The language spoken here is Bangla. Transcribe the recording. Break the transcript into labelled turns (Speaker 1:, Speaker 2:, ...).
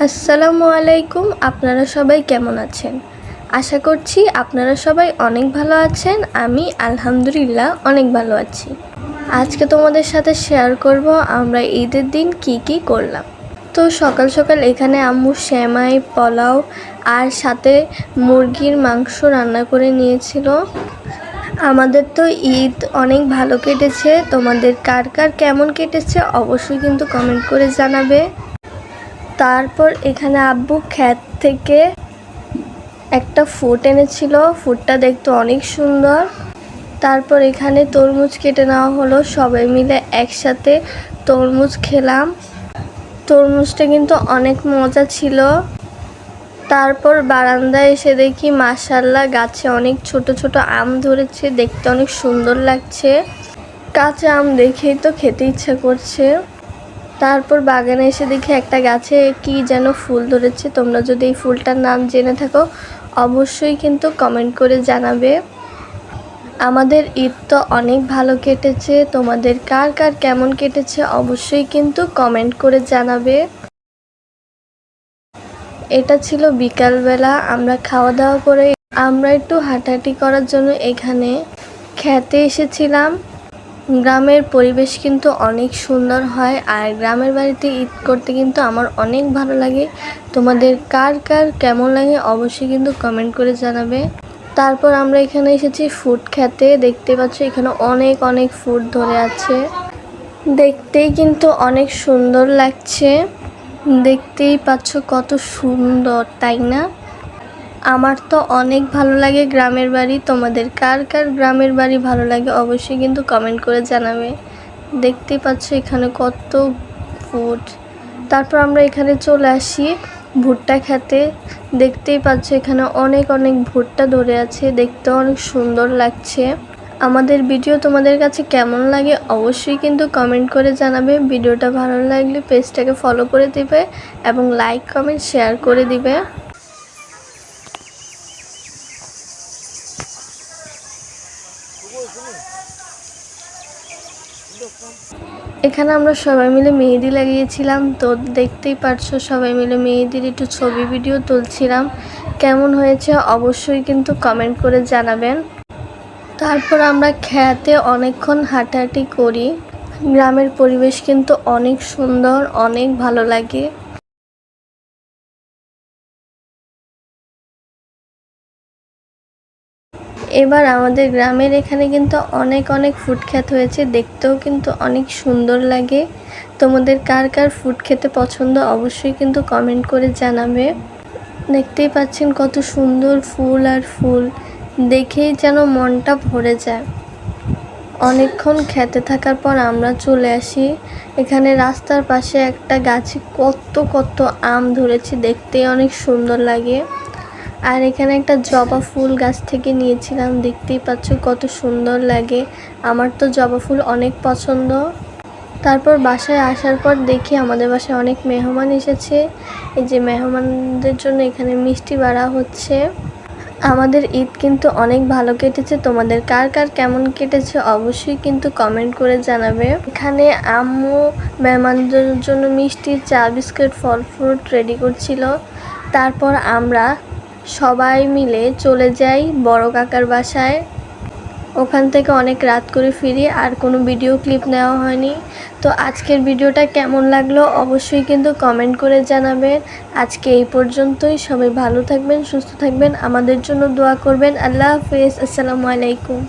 Speaker 1: আসসালামু আলাইকুম। আপনারা সবাই কেমন আছেন? আশা করছি আপনারা সবাই অনেক ভালো আছেন। আমি আলহামদুলিল্লাহ অনেক ভালো আছি। আজকে তোমাদের সাথে শেয়ার করব আমরা ঈদের দিন কি করলাম। তো সকাল সকাল এখানে আম্মু সেমাই, পোলাও আর সাথে মুরগির মাংস রান্না করে নিয়েছিল। আমাদের তো ঈদ অনেক ভালো কেটেছে। তোমাদের কার কার কেমন কেটেছে অবশ্যই কিন্তু কমেন্ট করে জানাবে। তারপর এখানে আব্বু ক্ষেত থেকে একটা ফুড এনেছিল। ফুডটা দেখতে অনেক সুন্দর। তারপর এখানে তরমুজ কেটে নেওয়া হলো, সবাই মিলে একসাথে তরমুজ খেলাম। তরমুজটা কিন্তু অনেক মজা ছিল। তারপর বারান্দায় এসে দেখি মাশাআল্লাহ গাছে অনেক ছোট ছোট আম ধরেছে, দেখতে অনেক সুন্দর লাগছে। কাঁচা আম দেখেই তো খেতে ইচ্ছা করছে। তারপর বাগানে এসে দেখি একটা গাছে কি যেন ফুল ধরেছে। তোমরা যদি এই ফুলটার নাম জেনে থাকো অবশ্যই কিন্তু কমেন্ট করে জানাবে। আমাদের ঈদ তো অনেক ভালো কেটেছে। তোমাদের কার কার কেমন কেটেছে অবশ্যই কিন্তু কমেন্ট করে জানাবে। এটা ছিল বিকালবেলা। আমরা খাওয়া দাওয়া করে আমরা একটু হাঁটাহাঁটি করার জন্য এখানে খেতে এসেছিলাম। গ্রামের পরিবেশ কিন্তু অনেক সুন্দর হয়, আর গ্রামের বাড়িতে ঈদ করতে কিন্তু আমার অনেক ভালো লাগে। তোমাদের কার কার কেমন লাগে অবশ্যই কিন্তু কমেন্ট করে জানাবে। তারপর আমরা এখানে এসেছি ফুড খেতে। দেখতে পাচ্ছ এখানে অনেক ফুড ধরে আছে, দেখতেই কিন্তু অনেক সুন্দর লাগছে। দেখতেই পাচ্ছ কত সুন্দর, তাই না? আমার তো অনেক ভালো লাগে গ্রামের বাড়ি। তোমাদের কার কার গ্রামের বাড়ি ভালো লাগে অবশ্যই কিন্তু কমেন্ট করে জানাবে। দেখতেই পাচ্ছ এখানে কত ফুড। তারপর আমরা এখানে চলে আসি ভুট্টা খেতে। দেখতেই পাচ্ছ এখানে অনেক ভুট্টা ধরে আছে, দেখতে অনেক সুন্দর লাগছে। আমাদের ভিডিও তোমাদের কাছে কেমন লাগে অবশ্যই কিন্তু কমেন্ট করে জানাবে। ভিডিওটা ভালো লাগলে পেজটাকে ফলো করে দিবে এবং লাইক কমেন্ট শেয়ার করে দিবে। এখানে আমরা সবাই মিলে মেহেদি লাগিয়েছিলাম। তো দেখতেই পারছো সবাই মিলে মেহেদির একটু ছবি ভিডিও তুলছিলাম। কেমন হয়েছে অবশ্যই কিন্তু কমেন্ট করে জানাবেন। তারপর আমরা খেতে অনেকক্ষণ হাঁটাহাঁটি করি। গ্রামের পরিবেশ কিন্তু অনেক সুন্দর, অনেক ভালো লাগে। এবার আমাদের গ্রামের এখানে কিন্তু অনেক ফুড খেত হয়েছে, দেখতেও কিন্তু অনেক সুন্দর লাগে। তোমাদের কার কার ফুড খেতে পছন্দ অবশ্যই কিন্তু কমেন্ট করে জানাবে। দেখতেই পাচ্ছেন কত সুন্দর ফুল আর ফুল, দেখেই যেন মনটা ভরে যায়। অনেকক্ষণ খেতে থাকার পর আমরা চলে আসি এখানে রাস্তার পাশে একটা গাছে কত আম ধরেছে, দেখতে অনেক সুন্দর লাগে। আর এখানে একটা জবা ফুল গাছ থেকে নিয়েছিলাম, দেখতেই পাচ্ছ কত সুন্দর লাগে। আমার তো জবা ফুল অনেক পছন্দ। তারপর বাসায় আসার পর দেখি আমাদের বাসায় অনেক মেহমান এসেছে। এই যে মেহমানদের জন্য এখানে মিষ্টি বাড়া হচ্ছে। আমাদের ঈদ কিন্তু অনেক ভালো কেটেছে। তোমাদের কার কার কেমন কেটেছে অবশ্যই কিন্তু কমেন্ট করে জানাবে। এখানে আম্মু মেহমানদের জন্য মিষ্টি, চা, বিস্কুট, ফল ফ্রুট রেডি করছিল। তারপর আমরা সবাই মিলে চলে যাই বড় কাকার বাসায়। ওখান থেকে অনেক রাত করে ফিরি, আর কোনো ভিডিও ক্লিপ নেওয়া হয়নি। তো আজকের ভিডিওটা কেমন লাগলো অবশ্যই কিন্তু কমেন্ট করে জানাবেন। আজকে এই পর্যন্তই। সবাই ভালো থাকবেন, সুস্থ থাকবেন, আমাদের জন্য দোয়া করবেন। আল্লাহ হাফেজ। আসসালামু আলাইকুম।